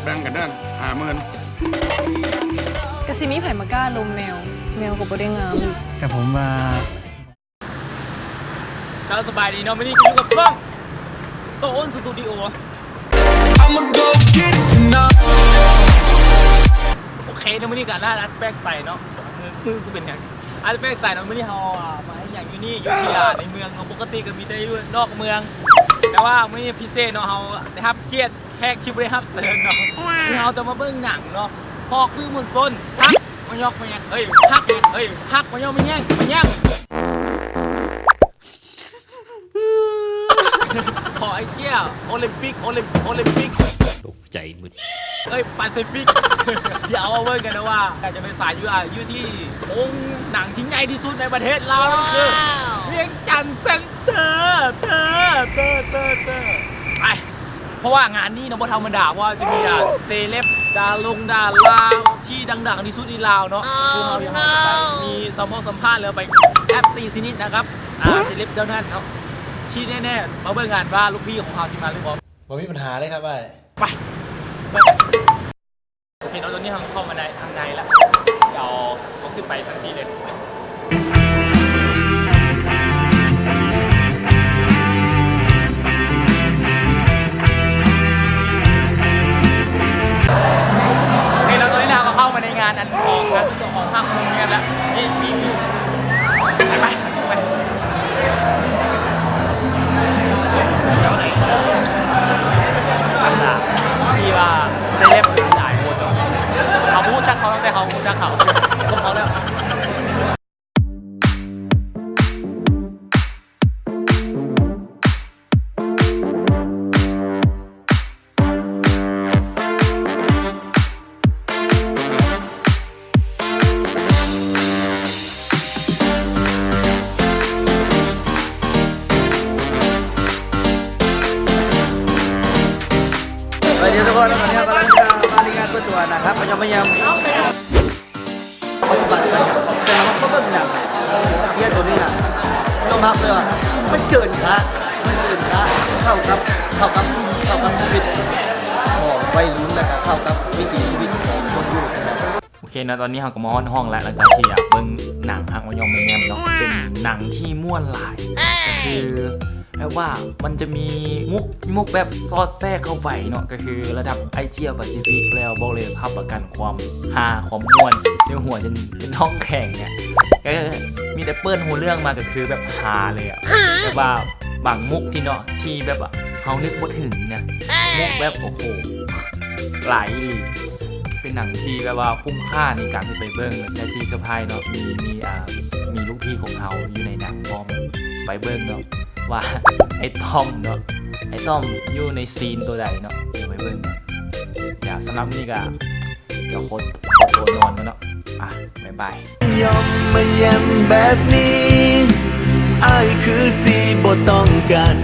แบ่งกันเด้อ50,000กะสิมีไผมากล้าลมแมวก็บ่ได้งาม แต่ผมมาเจ้าสบายดีเนาะไม่ได้อยู่กับซ่องโตอ้นสตูดิโอโอเคเนาะไม่ได้กันน่าจะแปลกใจเนาะมือกูเป็นยังอาจจะแปลกใจเนาะไม่ได้เฮามาอย่างอยู่นี่อยู่ที่ในเมืองเนาะปกติก็มีแต่อยู่นอกเมืองแต่ว่าไม่พิเศษเนาะเฮาได้รับเกียรติแขกคิวได้รับเชิญเนาะที่เฮาจะมาเบิ่งหนังเนาะพอกซื้อมุนซนฮักมายอกมาแย่งฮักแย่งฮักมายอกมาแย่งขอไอ้เจ้าโอลิมปิกตกใจมึดปาซิฟิก เดี๋ยวเอาเวิร์กันนะว่าอยากจะไปสายอยู่ที่โรงหนังที่ใหญ่ที่สุดในประเทศเรานั่นคือเวียงจันทร์เซ็นเตอร์ไปเพราะว่างานนี้เนาะบ่ธรรมดาว่าจะมีเซเลบดาราที่ดังๆที่สุดในลาวเนาะคือเราอยากมีสัมภาษณ์แล้วไปแอปตีซินิดนะครับเซเลบเท่านั้นเนาะชี้แน่ๆมาเบิ่งงานว่าลูกพี่ของเราสิมาหรือเปล่าผมมีปัญหาเลยครับไปโอเคเราตอนนี้เข้ามาในทางในแล้วเดี๋ยวก็ขึ้นไปสักทีเลยเราตอนนี้เราก็เข้ามาในงานอันของงานตัวของห้างโรงเรียนแล้วนี่มีไปที่ว่าเซเลบหลายคนเขาพูดจักเขาตั้งแต่เขาพูดจักเขาก็เขาแล้วเดี๋ยวทุกคนนะครับกำลังจะมาในงานเปิดตัวนะครับพยายามปัจจุบันแต่เราก็เบิ่งหนังเยี่ยตัวนี้นะต้องรับเลยว่ามันเกินค่าเข้ากับชีวิตของวัยรุ่นนะครับเข้ากับวิถีชีวิตของคนอยู่โอเคนะตอนนี้เราก็มาห้องแล้วหลังจากที่เบิ่งหนังฮักมายองแมมเนาะเป็นหนังที่ม่วนหลายก็คือแปลว่ามันจะมีมุกแบบซอดแทรกเข้าไปเนาะก็คือระดับไอเจียแปซิฟิกแล้วบอกเลยภาพประกันความฮาความม่วนในหัวจนเป็นห้องแข่งเนี่ยก็มีแต่เปิ้ลหูเรื่องมาก็คือแบบฮาเลยอะแบบว่าบางมุกที่เนาะที่แบบเฮานึกบ่ถึงเนี่ยมุกแบบโอ้โหหลายลีเป็นหนังที่แบบว่าคุ้มค่าในการที่ไปเบิ้งและที่เซอร์ไพรส์เนาะมีลูกพี่ของเขาอยู่ในหนังพร้อมไปเบิ้งเนาะว่าไอ้ต้อมเนาะไอ้ต้อมอยู่ในซีนตัวใดเนาะเดี๋ยวไปเบิ่งเดี๋ยวสำหรับนี่ก็เดี๋ยวโคตรนอนกันเนาะบ๊ายบายยอมมาแย้มแบบนี้อ้ายคือสีบ่ต้องการ